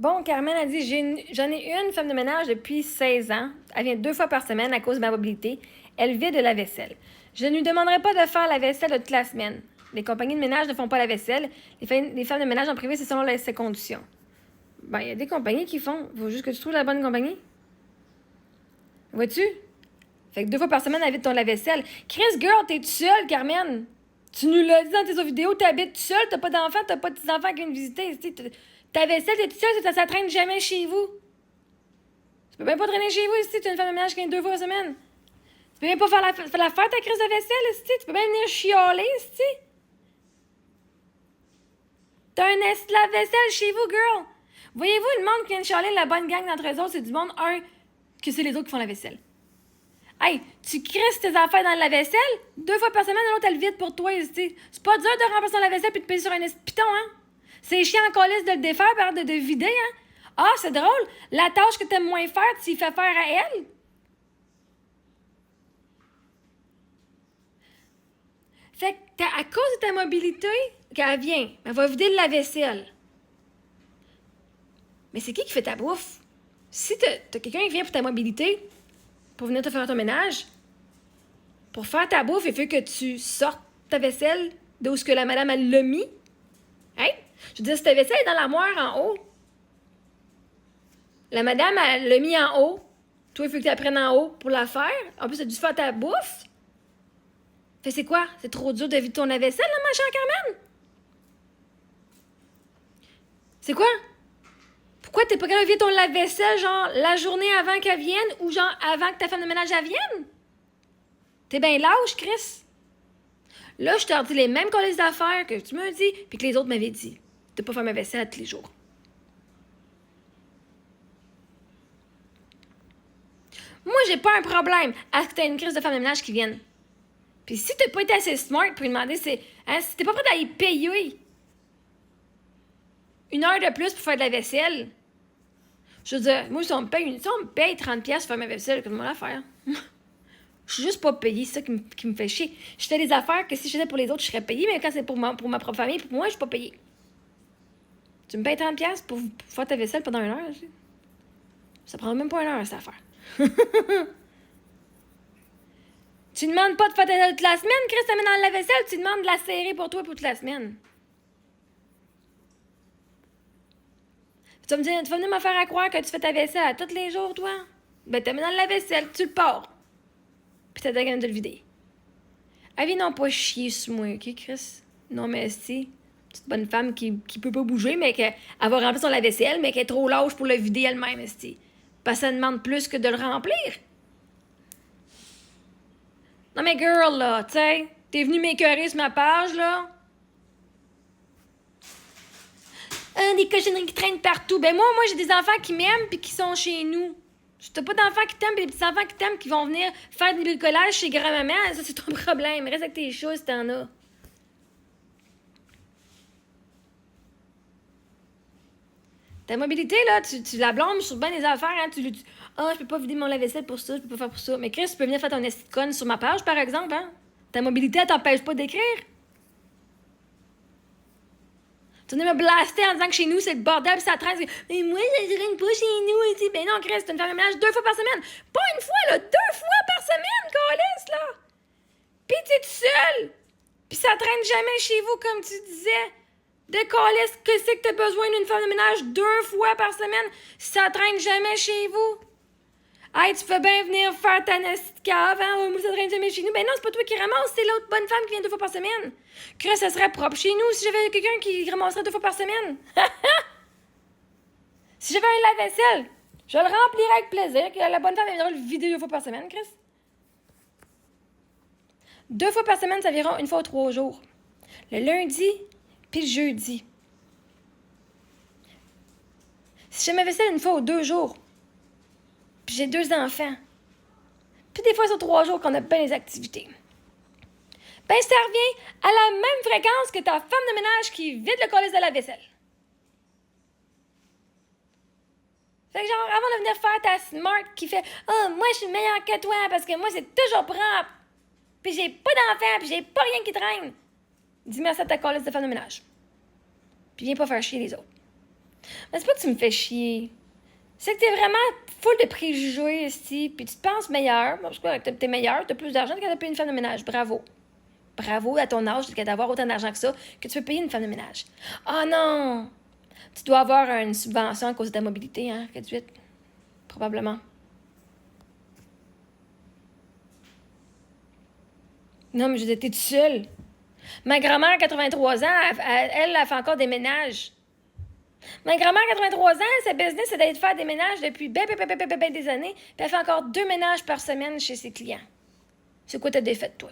Bon, Carmen a dit, j'en ai une femme de ménage depuis 16 ans. Elle vient 2 fois par semaine à cause de ma mobilité. Elle vide de la vaisselle. Je ne lui demanderai pas de faire la vaisselle de toute la semaine. Les compagnies de ménage ne font pas la vaisselle. Les femmes de ménage en privé, c'est selon ses conditions. Ben, il y a des compagnies qui font. Faut juste que tu trouves la bonne compagnie. Vois-tu? Fait que 2 fois par semaine, elle vide ton lave-vaisselle. Chris, girl, t'es toute seule, Carmen. Tu nous l'as dit dans tes autres vidéos, t'habites toute seule, t'as pas d'enfants, t'as pas de petits-enfants qui viennent visiter. Ta vaisselle, t'es toute seule, ça traîne jamais chez vous. Tu peux même pas traîner chez vous ici, tu es une femme de ménage qui vient 2 fois par semaine. Tu peux même pas faire la fête ta crise de vaisselle ici. Tu peux même venir chialer ici. T'as un lave-vaisselle chez vous, girl. Voyez-vous, le monde qui vient de chialer, la bonne gang d'entre eux autres, c'est du monde, que c'est les autres qui font la vaisselle. Hey, tu crisses tes affaires dans la vaisselle, 2 fois par semaine, l'autre, elle vide pour toi, ici. C'est pas dur de remplacer la vaisselle puis de payer sur un piton, hein? C'est chiant en colisse de le défaire, par de vider, hein? Ah, c'est drôle. La tâche que t'aimes moins faire, tu y fais faire à elle. Fait que à cause de ta mobilité, qu'elle vient, elle va vider de la vaisselle. Mais c'est qui fait ta bouffe? Si t'as quelqu'un qui vient pour ta mobilité, pour venir te faire ton ménage, pour faire ta bouffe, il faut que tu sortes ta vaisselle d'où ce que la madame, elle l'a mis. Hein? Je veux dire, si ta vaisselle est dans l'armoire en haut, la madame, elle l'a mis en haut. Toi, il faut que tu la prennes en haut pour la faire. En plus, tu as dû faire ta bouffe. Fait c'est quoi? C'est trop dur de vider ton lave-vaisselle, là, ma chère Carmen? C'est quoi? Pourquoi t'es pas capable de vider ton lave-vaisselle, genre, la journée avant qu'elle vienne ou genre avant que ta femme de ménage elle vienne? T'es bien lâche, Chris. Là, je t'ai dit les mêmes colis d'affaires que tu m'as dit puis que les autres m'avaient dit. De pas faire ma vaisselle tous les jours. Moi, j'ai pas un problème à ce que t'aies une crise de femme de ménage qui vienne. Puis si t'as pas été assez smart pour lui demander, si t'es pas prêt à y payer 1 heure de plus pour faire de la vaisselle, je veux dire, moi, si on me paye 30$ pour faire ma vaisselle, comment la faire? Je suis juste pas payée, c'est ça qui me fait chier. Je fais des affaires que si je faisais pour les autres, je serais payée, mais quand c'est pour ma propre famille, pour moi, je suis pas payée. Tu me payes 30$ pour faire ta vaisselle pendant 1 heure? Ça prend même pas 1 heure, cette affaire. Tu demandes pas de faire ta vaisselle toute la semaine, Chris, ça met dans la vaisselle, tu demandes de la serrer pour toi pour toute la semaine. Tu vas me dire, tu vas venir me faire à croire que tu fais ta vaisselle à tous les jours, toi? Ben, t'as mis dans la vaisselle, tu le pars. Puis t'as de le vider. Ah oui, non, pas chier sur moi, ok, Chris? Non, mais si. Petite bonne femme qui peut pas bouger, mais qu'elle va remplir son lave-vaisselle, mais qui est trop lâche pour le vider elle-même, esti. Parce que ça demande plus que de le remplir. Non, mais girl, là, tu sais, t'es venu m'écœurer sur ma page, là. Des cochonneries qui traînent partout. Ben moi, j'ai des enfants qui m'aiment puis qui sont chez nous. T'as pas d'enfants qui t'aiment pis des petits-enfants qui t'aiment qui vont venir faire des bricolages chez grand-maman. Ça, c'est ton problème. Reste avec tes choses si t'en as. Ta mobilité, là, tu la blâmes sur bien des affaires, hein. Je peux pas vider mon lave-vaisselle pour ça, je peux pas faire pour ça. Mais Chris, tu peux venir faire ton esticone sur ma page, par exemple, hein. Ta mobilité, elle t'empêche pas d'écrire. Tu venais me blaster en disant que chez nous, c'est le bordel pis ça traîne. Mais moi, ça traîne pas chez nous ici. Ben non, Chris, t'as une femme de ménage 2 fois par semaine. Pas une fois, là, 2 fois par semaine, câlisse, là. Pis t'es tout seul. Pis ça traîne jamais chez vous, comme tu disais. De câlisse, que c'est que t'as besoin d'une femme de ménage 2 fois par semaine si ça traîne jamais chez vous? Hey, tu peux bien venir faire ta nasty cave, hein? Moi, ça traîne jamais chez nous. Ben non, c'est pas toi qui ramasse, c'est l'autre bonne femme qui vient 2 fois par semaine. Que ça serait propre chez nous si j'avais quelqu'un qui ramasserait 2 fois par semaine. Si j'avais un lave-vaisselle, je le remplirais avec plaisir, que la bonne femme viendra le vider 2 fois par semaine, Chris. 2 fois par semaine, ça viendra 1 fois ou 3 jours. Le lundi, puis le jeudi. Si je fais ma vaisselle 1 fois ou 2 jours, puis j'ai 2 enfants, puis des fois sur 3 jours qu'on a bien les activités, ben ça revient à la même fréquence que ta femme de ménage qui vide le colis de la vaisselle. Fait que genre, avant de venir faire ta smart qui fait « Oh, moi je suis meilleure que toi parce que moi c'est toujours propre, puis j'ai pas d'enfants, puis j'ai pas rien qui traîne. » Dis merci à ta colis de femme de ménage. Puis viens pas faire chier les autres. Mais c'est pas que tu me fais chier. C'est que t'es vraiment full de préjugés ici, puis tu te penses meilleur. Bon, c'est correct, t'es meilleur, t'as plus d'argent que t'as payé une femme de ménage. Bravo. Bravo à ton âge d'avoir autant d'argent que ça, que tu peux payer une femme de ménage. Ah non! Tu dois avoir une subvention à cause de ta mobilité, hein, réduite. Probablement. Non, mais je veux dire, t'es toute seule. Ma grand-mère, 83 ans, elle fait encore des ménages. Ma grand-mère, 83 ans, sa business, c'est d'être faire des ménages depuis ben des années, puis elle fait encore 2 ménages par semaine chez ses clients. C'est quoi ta défaite, toi?